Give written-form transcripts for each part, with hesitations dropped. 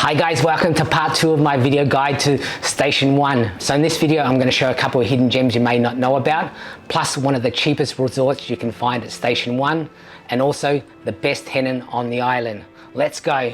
Hi guys, welcome to part 2 of my video guide to Station 1. So in this video I'm going to show a couple of hidden gems you may not know about, plus one of the cheapest resorts you can find at Station 1, and also the best Henann on the island. Let's go!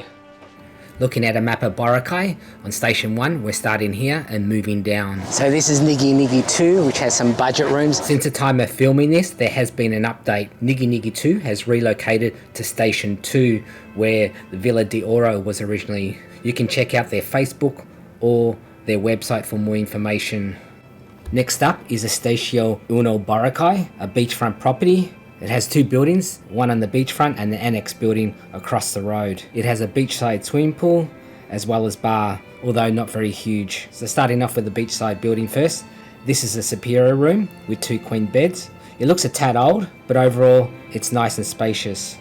Looking at a map of Boracay, on Station 1 we're starting here and moving down. So this is Nigi Nigi Too, which has some budget rooms. Since the time of filming this, there has been an update. Nigi Nigi Too has relocated to Station 2, where the Villa de Oro was originally. You can check out their Facebook or their website for more information. Next up is Estacio Uno Boracay, a beachfront property. It has 2 buildings, one on the beachfront and the annex building across the road. It has a beachside swimming pool as well as bar, although not very huge. So starting off with the beachside building first, this is a superior room with 2 queen beds. It looks a tad old, but overall it's nice and spacious.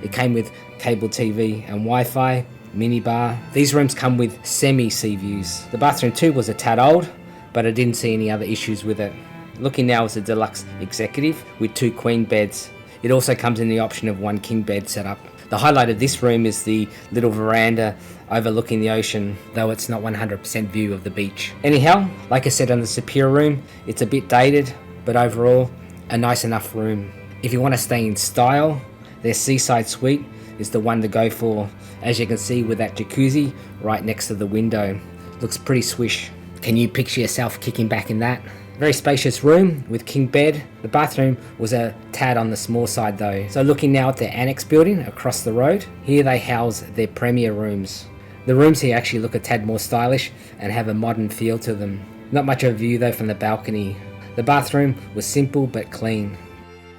It came with cable TV and Wi-Fi, minibar. These rooms come with semi-sea views. The bathroom too was a tad old, but I didn't see any other issues with it. Looking now is a deluxe executive with 2 queen beds. It also comes in the option of 1 king bed setup. The highlight of this room is the little veranda overlooking the ocean, though it's not 100% view of the beach. Anyhow, like I said on the superior room, it's a bit dated, but overall a nice enough room. If you want to stay in style, their seaside suite is the one to go for, as you can see with that jacuzzi right next to the window. Looks pretty swish. Can you picture yourself kicking back in that? Very spacious room with king bed. The bathroom was a tad on the small side though. So looking now at their annex building across the road, here they house their premier rooms. The rooms here actually look a tad more stylish and have a modern feel to them. Not much of a view though from the balcony. The bathroom was simple but clean.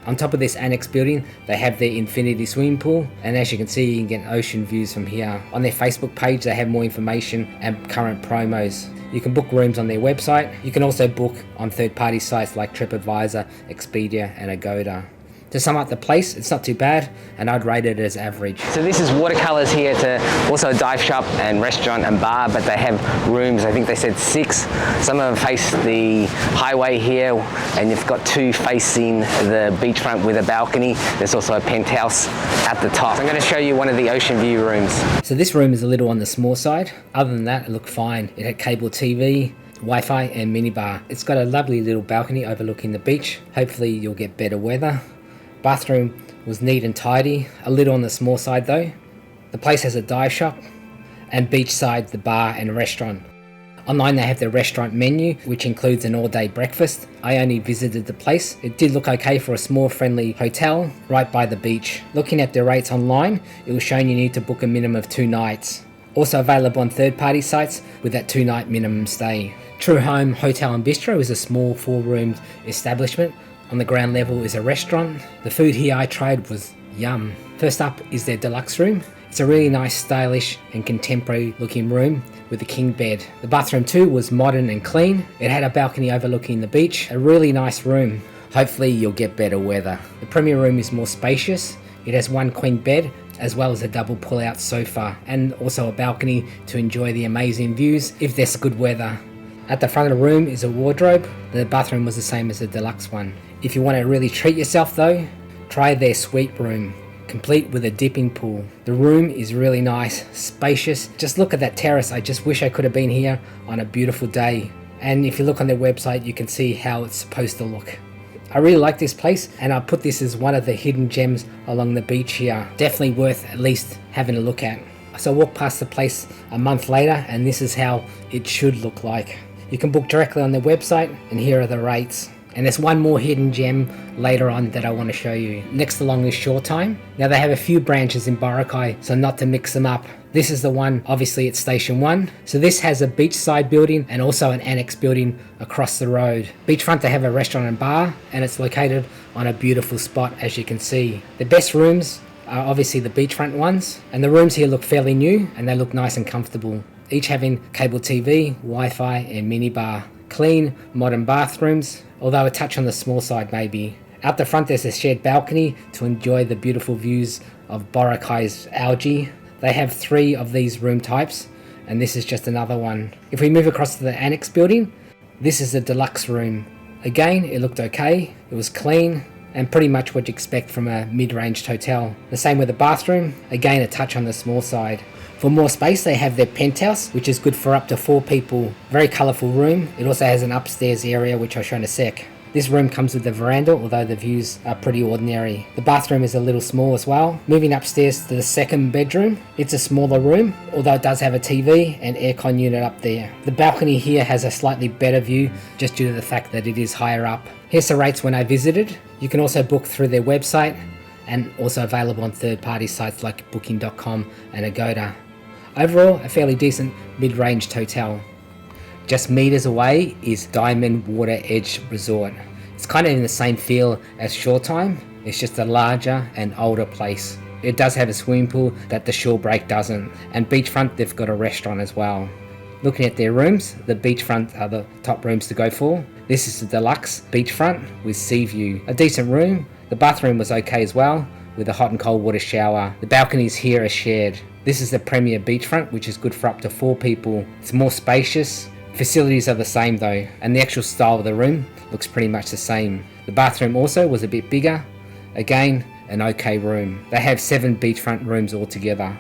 On top of this annex building, they have their infinity swimming pool, and as you can see, you can get ocean views from here. On their Facebook page, they have more information and current promos. You can book rooms on their website. You can also book on third-party sites like TripAdvisor, Expedia, and Agoda. To sum up the place, it's not too bad, and I'd rate it as average. So this is WaterColors here. It's also a dive shop and restaurant and bar, but they have rooms, I think they said 6. Some of them face the highway here, and you've got 2 facing the beachfront with a balcony. There's also a penthouse at the top. So I'm going to show you one of the ocean view rooms. So this room is a little on the small side. Other than that, it looked fine. It had cable TV, Wi-Fi, and minibar. It's got a lovely little balcony overlooking the beach. Hopefully you'll get better weather. Bathroom was neat and tidy, a little on the small side though. The place has a dive shop and beachside the bar and restaurant. Online they have their restaurant menu, which includes an all-day breakfast. I only visited the place. It did look okay for a small friendly hotel right by the beach. Looking at their rates online, it was showing you need to book a minimum of 2 nights. Also available on third-party sites with that 2-night minimum stay. True Home Hotel and Bistro is a small 4-room establishment. On the ground level is a restaurant. The food here I tried was yum. First up is their deluxe room. It's a really nice, stylish and contemporary looking room with a king bed. The bathroom too was modern and clean. It had a balcony overlooking the beach. A really nice room. Hopefully you'll get better weather. The premier room is more spacious. It has 1 queen bed as well as a double pull-out sofa and also a balcony to enjoy the amazing views if there's good weather. At the front of the room is a wardrobe. The bathroom was the same as the deluxe one. If you want to really treat yourself though, try their suite room, complete with a dipping pool. The room is really nice, spacious. Just look at that terrace. I just wish I could have been here on a beautiful day. And if you look on their website, you can see how it's supposed to look. I really like this place, and I put this as one of the hidden gems along the beach here. Definitely worth at least having a look at. So I walked past the place a month later, and this is how it should look like. You can book directly on their website, and here are the rates. And there's one more hidden gem later on that I want to show you. Next along is Shore Time. Now they have a few branches in Boracay, so not to mix them up. This is the one, obviously at Station 1. So this has a beachside building and also an annex building across the road. Beachfront they have a restaurant and bar, and it's located on a beautiful spot as you can see. The best rooms are obviously the beachfront ones, and the rooms here look fairly new and they look nice and comfortable. Each having cable TV, Wi-Fi and minibar. Clean, modern bathrooms, although a touch on the small side maybe. Out the front there's a shared balcony to enjoy the beautiful views of Boracay's algae. They have 3 of these room types, and this is just another one. If we move across to the annex building, this is the deluxe room. Again, it looked okay, it was clean, and pretty much what you expect from a mid-ranged hotel. The same with the bathroom, again a touch on the small side. For more space, they have their penthouse, which is good for up to 4 people. Very colourful room. It also has an upstairs area, which I'll show in a sec. This room comes with a veranda, although the views are pretty ordinary. The bathroom is a little small as well. Moving upstairs to the second bedroom, it's a smaller room, although it does have a TV and aircon unit up there. The balcony here has a slightly better view, just due to the fact that it is higher up. Here's the rates when I visited. You can also book through their website, and also available on third-party sites like booking.com and Agoda. Overall, a fairly decent mid-ranged hotel. Just meters away is Diamond Water Edge Resort. It's kind of in the same feel as Shoretime, it's just a larger and older place. It does have a swimming pool that the Shorebreak doesn't, and Beachfront, they've got a restaurant as well. Looking at their rooms, the Beachfront are the top rooms to go for. This is the deluxe Beachfront with sea view. A decent room. The bathroom was okay as well, with a hot and cold water shower. The balconies here are shared. This is the Premier Beachfront, which is good for up to 4 people. It's more spacious. Facilities are the same though, and the actual style of the room looks pretty much the same. The bathroom also was a bit bigger. Again, an okay room. They have 7 beachfront rooms altogether.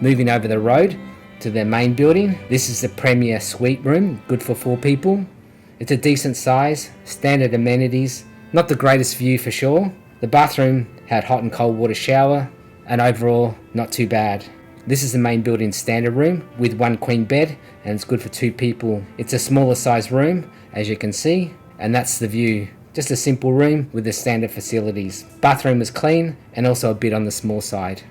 Moving over the road to their main building, this is the Premier Suite room, good for 4 people. It's a decent size, standard amenities, not the greatest view for sure. The bathroom had hot and cold water shower, and overall not too bad. This is the main building standard room with 1 queen bed, and it's good for 2 people. It's a smaller size room, as you can see, and that's the view. Just a simple room with the standard facilities. Bathroom is clean and also a bit on the small side.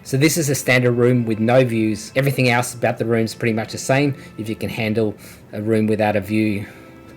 So this is a standard room with no views. Everything else about the room is pretty much the same if you can handle a room without a view.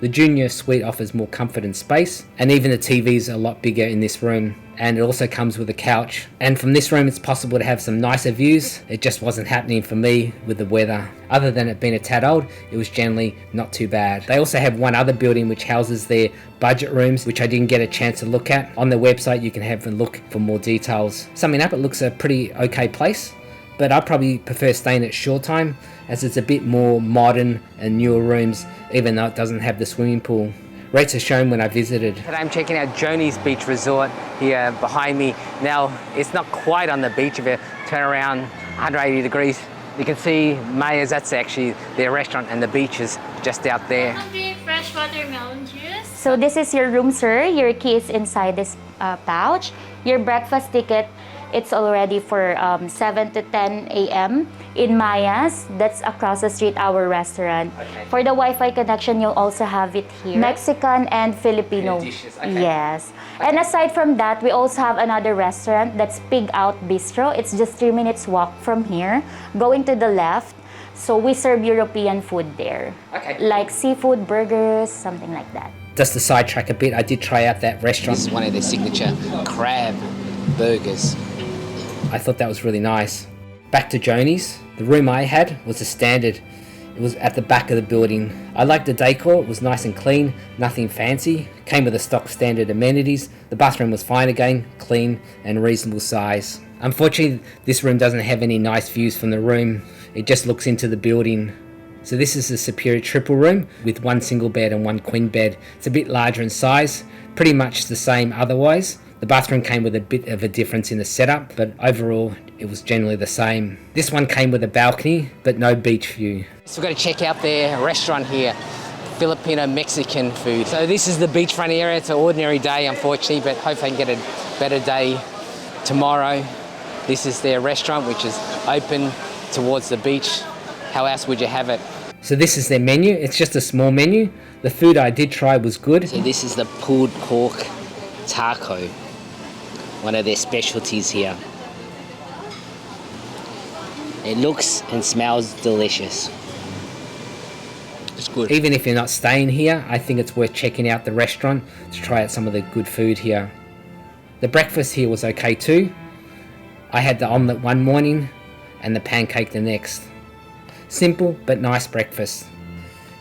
The junior suite offers more comfort and space, and even the TV is a lot bigger in this room, and it also comes with a couch. And from this room it's possible to have some nicer views. It just wasn't happening for me with the weather. Other than it being a tad old, it was generally not too bad. They also have one other building which houses their budget rooms, which I didn't get a chance to look at. On their website you can have a look for more details. Summing up, it looks a pretty okay place, but I probably prefer staying at Shoretime, as it's a bit more modern and newer rooms, even though it doesn't have the swimming pool. Rates are shown when I visited. Today I'm checking out Jony's Beach Resort here behind me. Now, it's not quite on the beach. If you turn around 180 degrees, you can see Maya's, that's actually their restaurant, and the beach is just out there. Fresh watermelon juice. So this is your room, sir. Your key is inside this pouch. Your breakfast ticket, it's already for 7 to 10 a.m. in Maya's. That's across the street, our restaurant. Okay. For the Wi-Fi connection, you'll also have it here. Mexican and Filipino. Dishes, okay. Yes. Okay. And aside from that, we also have another restaurant that's Pig Out Bistro. It's just 3 minutes walk from here. Going to the left. So we serve European food there. Okay. Like seafood, burgers, something like that. Just to sidetrack a bit, I did try out that restaurant. This is one of their signature crab burgers. I thought that was really nice. Back to Jony's. The room I had was a standard. It was at the back of the building. I liked the decor. It was nice and clean, nothing fancy. Came with the stock standard amenities. The bathroom was fine again, clean and reasonable size. Unfortunately, this room doesn't have any nice views from the room. It just looks into the building. So this is a superior triple room with 1 single bed and 1 queen bed. It's a bit larger in size, pretty much the same otherwise. The bathroom came with a bit of a difference in the setup, but overall it was generally the same. This one came with a balcony, but no beach view. So we've got to check out their restaurant here, Filipino Mexican food. So this is the beachfront area. It's an ordinary day, unfortunately, but hopefully I can get a better day tomorrow. This is their restaurant, which is open towards the beach. How else would you have it? So this is their menu. It's just a small menu. The food I did try was good. So this is the pulled pork taco, one of their specialties here. It looks and smells delicious. It's good. Even if you're not staying here, I think it's worth checking out the restaurant to try out some of the good food here. The breakfast here was okay too. I had the omelette one morning and the pancake the next. Simple but nice breakfast.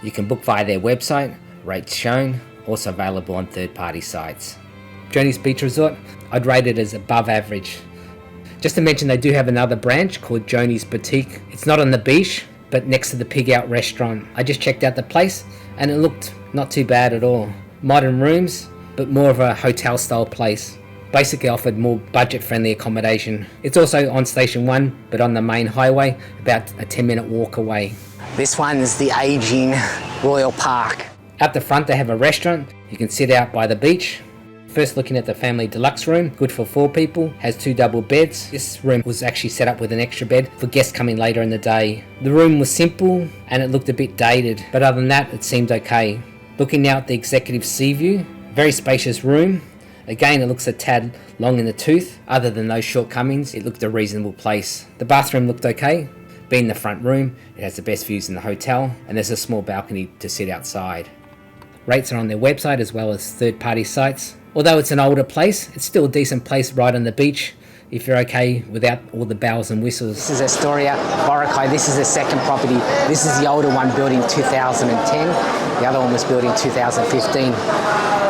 You can book via their website, rates shown, also available on third-party sites. Jony's Beach Resort, I'd rate it as above average. Just to mention, they do have another branch called Jony's Boutique. It's not on the beach, but next to the Pig Out restaurant. I just checked out the place and it looked not too bad at all. Modern rooms, but more of a hotel style place. Basically offered more budget friendly accommodation. It's also on Station 1, but on the main highway, about a 10-minute walk away. This one is the aging Royal Park. At the front they have a restaurant. You can sit out by the beach. First looking at the family deluxe room, good for 4 people, has 2 double beds. This room was actually set up with an extra bed for guests coming later in the day. The room was simple and it looked a bit dated, but other than that it seemed okay. Looking now at the executive sea view, very spacious room. Again, it looks a tad long in the tooth. Other than those shortcomings, it looked a reasonable place. The bathroom looked okay. Being the front room, it has the best views in the hotel, and there's a small balcony to sit outside. Rates are on their website as well as third-party sites. Although it's an older place, it's still a decent place right on the beach if you're okay without all the bells and whistles. This is Astoria Boracay. This is the second property. This is the older one built in 2010. The other one was built in 2015.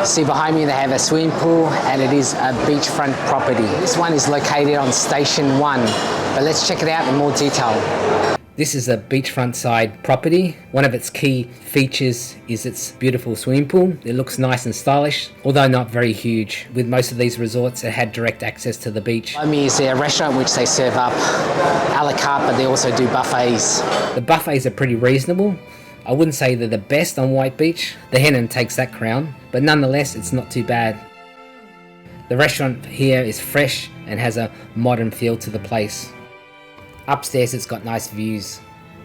See behind me they have a swimming pool and it is a beachfront property. This one is located on Station 1, but let's check it out in more detail. This is a beachfront side property. One of its key features is its beautiful swimming pool. It looks nice and stylish, although not very huge. With most of these resorts, it had direct access to the beach. Behind me is a restaurant which they serve up a la carte, but they also do buffets. The buffets are pretty reasonable. I wouldn't say they're the best on White Beach. The Henann takes that crown, but nonetheless, it's not too bad. The restaurant here is fresh and has a modern feel to the place. Upstairs it's got nice views.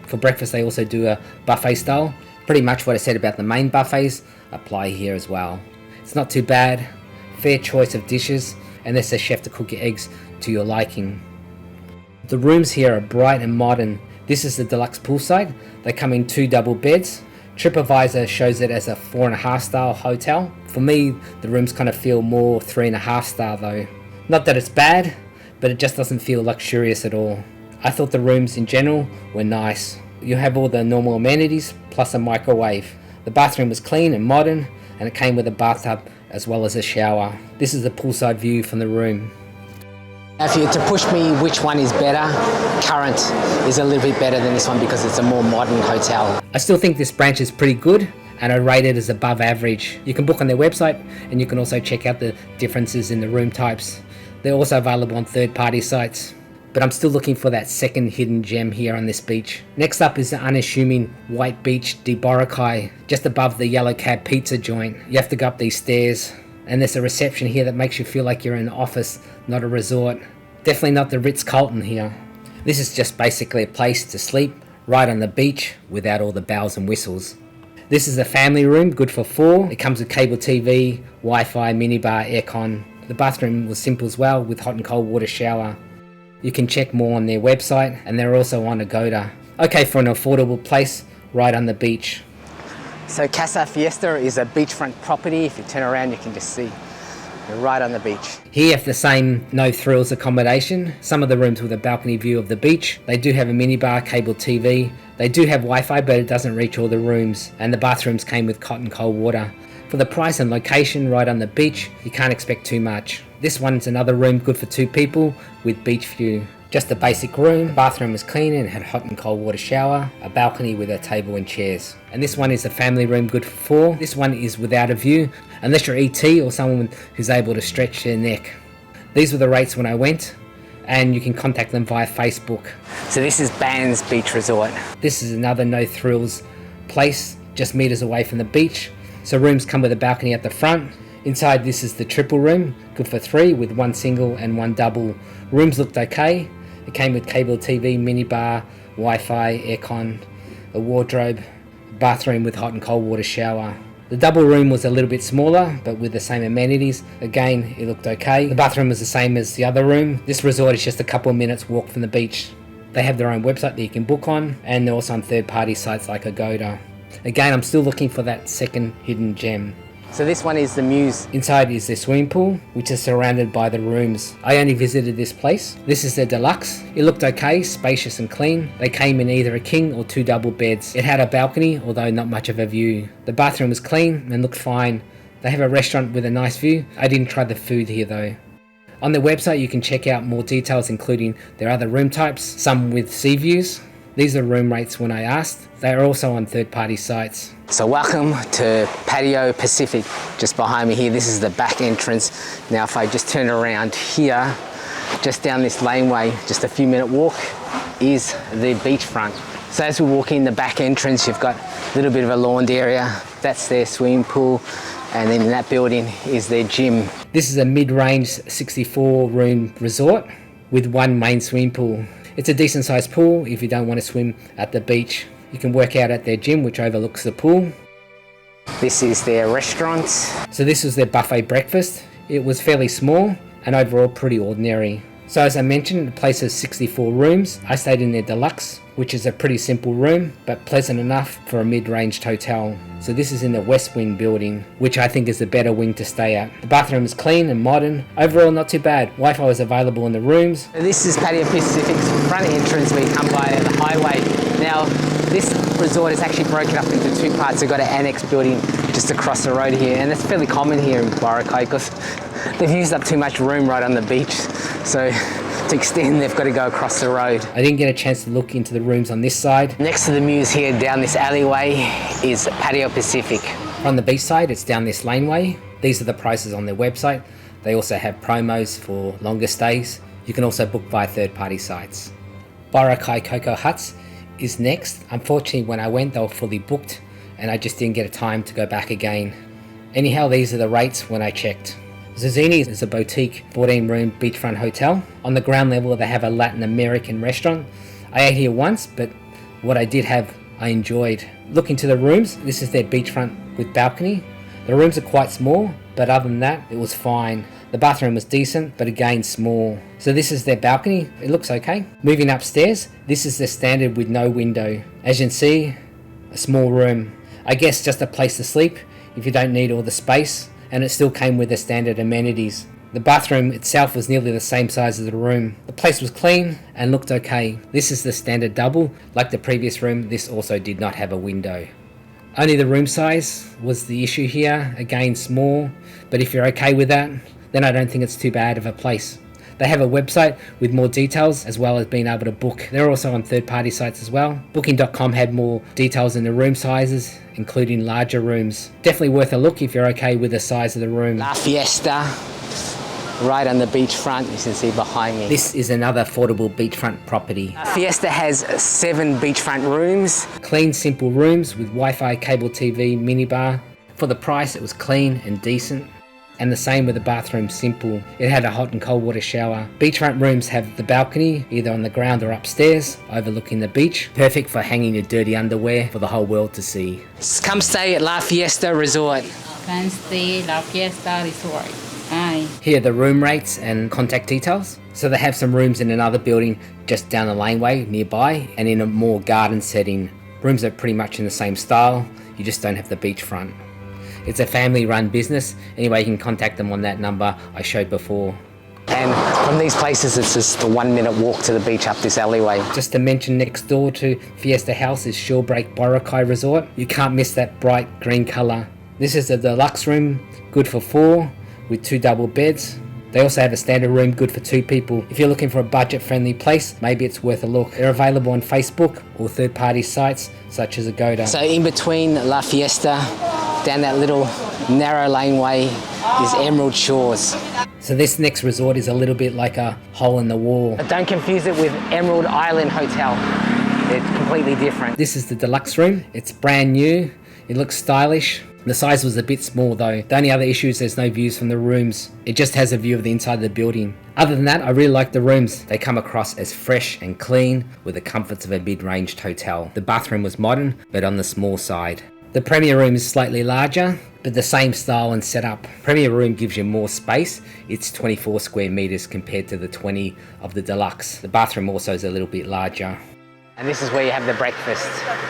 For breakfast they also do a buffet style. Pretty much what I said about the main buffets apply here as well. It's not too bad, fair choice of dishes, and there's a chef to cook your eggs to your liking. The rooms here are bright and modern. This is the deluxe poolside. They come in 2 double beds. TripAdvisor shows it as a 4.5 star hotel. For me, the rooms kind of feel more 3.5 star though. Not that it's bad, but it just doesn't feel luxurious at all. I thought the rooms in general were nice. You have all the normal amenities plus a microwave. The bathroom was clean and modern and it came with a bathtub as well as a shower. This is the poolside view from the room. If you were to push me which one is better, Current is a little bit better than this one because it's a more modern hotel. I still think this branch is pretty good and I rate it as above average. You can book on their website and you can also check out the differences in the room types. They're also available on third-party sites. But I'm still looking for that second hidden gem here on this beach. Next up is the unassuming White Beach de Boracay, just above the Yellow Cab pizza joint. You have to go up these stairs, and there's a reception here that makes you feel like you're in an office, not a resort. Definitely not the Ritz-Carlton here. This is just basically a place to sleep right on the beach without all the bells and whistles. This is a family room, good for 4. It comes with cable TV, Wi-Fi, minibar, aircon. The bathroom was simple as well with hot and cold water shower. You can check more on their website and they're also on Agoda. Okay for an affordable place right on the beach. So Casa Fiesta is a beachfront property. If you turn around you can just see you're right on the beach. Here you have the same no frills accommodation. Some of the rooms with a balcony view of the beach. They do have a minibar, cable TV. They do have Wi-Fi but it doesn't reach all the rooms, and the bathrooms came with hot and cold water. For the price and location right on the beach, you can't expect too much. This one's another room good for 2 people with beach view. Just a basic room, bathroom was clean and had hot and cold water shower, a balcony with a table and chairs. And this one is a family room good for 4. This one is without a view, unless you're ET or someone who's able to stretch their neck. These were the rates when I went, and you can contact them via Facebook. So this is Bands Beach Resort. This is another no thrills place, just meters away from the beach. So rooms come with a balcony at the front. Inside this is the triple room, good for 3 with 1 single and 1 double. Rooms looked okay. It came with cable TV, minibar, Wi-Fi, aircon, a wardrobe, a bathroom with hot and cold water shower. The double room was a little bit smaller, but with the same amenities. Again, it looked okay. The bathroom was the same as the other room. This resort is just a couple of minutes walk from the beach. They have their own website that you can book on, and they're also on third-party sites like Agoda. Again, I'm still looking for that second hidden gem. So this one is the Muse. Inside is their swimming pool, which is surrounded by the rooms. I only visited this place. This is their deluxe. It looked okay, spacious and clean. They came in either a king or 2 double beds. It had a balcony, although not much of a view. The bathroom was clean and looked fine. They have a restaurant with a nice view. I didn't try the food here though. On their website you can check out more details including their other room types, some with sea views. These are room rates when I asked. They are also on third-party sites. So welcome to Patio Pacific, just behind me here. This is the back entrance. Now if I just turn around here, just down this laneway, just a few minute walk, is the beachfront. So as we walk in the back entrance, you've got a little bit of a lawned area. That's their swimming pool. And then in that building is their gym. This is a mid-range 64 room resort with one main swimming pool. It's a decent sized pool if you don't want to swim at the beach. You can work out at their gym, which overlooks the pool. This is their restaurant. So this was their buffet breakfast. It was fairly small and overall pretty ordinary. So as I mentioned, the place has 64 rooms. I stayed in their deluxe, which is a pretty simple room, but pleasant enough for a mid-ranged hotel. So this is in the West Wing building, which I think is the better wing to stay at. The bathroom is clean and modern. Overall, not too bad. Wi-Fi is available in the rooms. This is Patio Pacific's front entrance where you come by the highway. Now, this resort is actually broken up into two parts. They've got an annex building just across the road here, and it's fairly common here in Boracay because they've used up too much room right on the beach. So to extend, they've got to go across the road. I didn't get a chance to look into the rooms on this side. Next to the Muse here, down this alleyway, is Patio Pacific. On the beach side, it's down this laneway. These are the prices on their website. They also have promos for longer stays. You can also book via third-party sites. Boracay Coco Huts is next. Unfortunately, when I went, they were fully booked, and I just didn't get a time to go back again. Anyhow, these are the rates when I checked. Zuzuni is a boutique 14-room beachfront hotel. On the ground level, they have a Latin American restaurant. I ate here once, but what I did have, I enjoyed. Looking to the rooms, this is their beachfront with balcony. The rooms are quite small, but other than that, it was fine. The bathroom was decent, but again, small. So this is their balcony. It looks okay. Moving upstairs, this is the standard with no window. As you can see, a small room. I guess just a place to sleep if you don't need all the space. And it still came with the standard amenities. The bathroom itself was nearly the same size as the room. The place was clean and looked okay. This is the standard double. Like the previous room, this also did not have a window. Only the room size was the issue here. Again, small, but if you're okay with that, then I don't think it's too bad of a place. They have a website with more details as well as being able to book. They're also on third-party sites as well. Booking.com had more details in the room sizes, including larger rooms. Definitely worth a look if you're okay with the size of the room. La Fiesta, right on the beachfront, you can see behind me. This is another affordable beachfront property. La Fiesta has 7 beachfront rooms. Clean, simple rooms with Wi-Fi, cable TV, minibar. For the price, it was clean and decent. And the same with the bathroom, simple. It had a hot and cold water shower. Beachfront rooms have the balcony, either on the ground or upstairs, overlooking the beach. Perfect for hanging your dirty underwear for the whole world to see. Come stay at La Fiesta Resort. Can stay La Fiesta Resort. Hi. Here are the room rates and contact details. So they have some rooms in another building just down the laneway nearby and in a more garden setting. Rooms are pretty much in the same style, you just don't have the beachfront. It's a family-run business. Anyway, you can contact them on that number I showed before. And from these places, it's just a 1-minute walk to the beach up this alleyway. Just to mention, next door to Fiesta House is Shorebreak Boracay Resort. You can't miss that bright green colour. This is a deluxe room, good for 4, with 2 double beds. They also have a standard room, good for 2 people. If you're looking for a budget-friendly place, maybe it's worth a look. They're available on Facebook or third-party sites such as Agoda. So in between La Fiesta, down that little narrow laneway, is Emerald Shores. So this next resort is a little bit like a hole in the wall. But don't confuse it with Emerald Island Hotel. They're completely different. This is the deluxe room. It's brand new. It looks stylish. The size was a bit small though. The only other issue is there's no views from the rooms. It just has a view of the inside of the building. Other than that, I really like the rooms. They come across as fresh and clean with the comforts of a mid-ranged hotel. The bathroom was modern, but on the small side. The Premier room is slightly larger, but the same style and setup. Premier room gives you more space. It's 24 square meters compared to the 20 of the deluxe. The bathroom also is a little bit larger. And this is where you have the breakfast.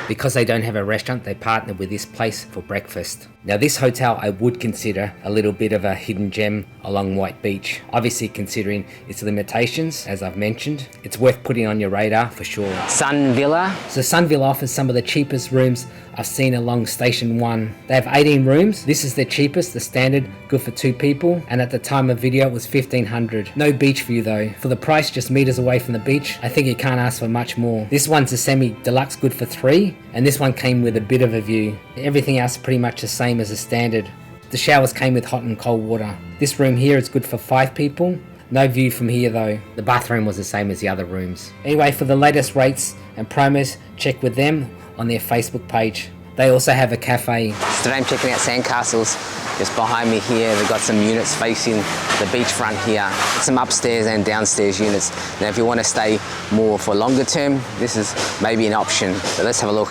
Because they don't have a restaurant, they partnered with this place for breakfast. Now this hotel I would consider a little bit of a hidden gem along White Beach. Obviously considering its limitations, as I've mentioned, it's worth putting on your radar for sure. Sunvilla. So Sunvilla offers some of the cheapest rooms I've seen along Station 1. They have 18 rooms. This is the cheapest, the standard good for 2 people, and at the time of video it was $1,500. No beach view though. For the price, just meters away from the beach, I think you can't ask for much more. This one's a semi-deluxe, good for 3, and this one came with a bit of a view. Everything else is pretty much the same as a standard. The showers came with hot and cold water. This room here is good for 5 people. No view from here though. The bathroom was the same as the other rooms. Anyway, for the latest rates and promos, check with them on their Facebook page. They also have a cafe. Today I'm checking out SandCastles. Just behind me here, they've got some units facing the beachfront here. Some upstairs and downstairs units. Now if you want to stay more for longer term, this is maybe an option. But let's have a look.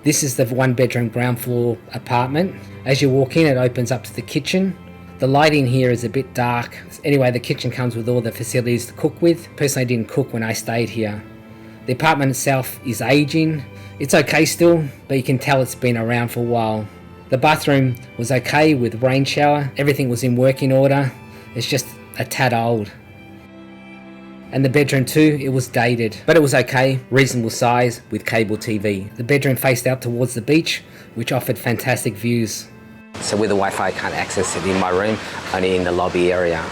This is the 1-bedroom ground floor apartment. As you walk in, it opens up to the kitchen. The lighting here is a bit dark. Anyway, the kitchen comes with all the facilities to cook with. Personally, I didn't cook when I stayed here. The apartment itself is aging. It's okay still, but you can tell it's been around for a while. The bathroom was okay with rain shower. Everything was in working order. It's just a tad old. And the bedroom too, it was dated, but it was okay, reasonable size with cable TV. The bedroom faced out towards the beach, which offered fantastic views. So with the Wi-Fi, I can't access it in my room, only in the lobby area.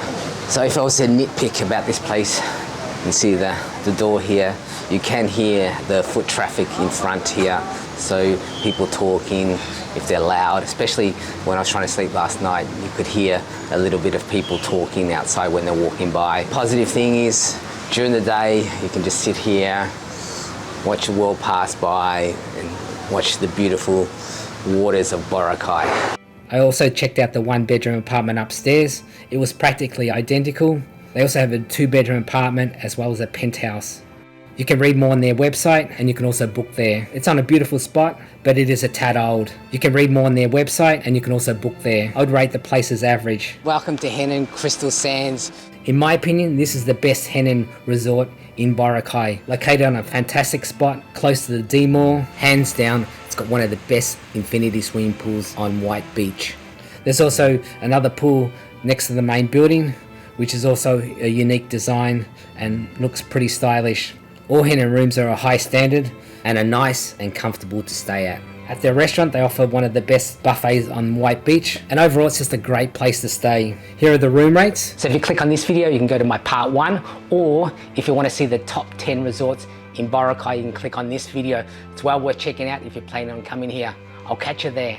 So if I was to nitpick about this place, you can see the door here. You can hear the foot traffic in front here. So people talking, if they're loud, especially when I was trying to sleep last night, you could hear a little bit of people talking outside when they're walking by. Positive thing is, during the day, you can just sit here, watch the world pass by, and watch the beautiful waters of Boracay. I also checked out the 1-bedroom apartment upstairs. It was practically identical. They also have a 2-bedroom apartment as well as a penthouse. You can read more on their website and you can also book there. It's on a beautiful spot, but it is a tad old. You can read more on their website and you can also book there. I would rate the place as average. Welcome to Henann Crystal Sands. In my opinion, this is the best Henann resort in Boracay. Located on a fantastic spot, close to the D Mall. Hands down, it's got one of the best infinity swimming pools on White Beach. There's also another pool next to the main building, which is also a unique design and looks pretty stylish. All Henann rooms are a high standard and are nice and comfortable to stay at. At their restaurant, they offer one of the best buffets on White Beach, and overall it's just a great place to stay. Here are the room rates. So if you click on this video, you can go to my part 1, or if you want to see the top 10 resorts in Boracay, you can click on this video. It's well worth checking out if you're planning on coming here. I'll catch you there.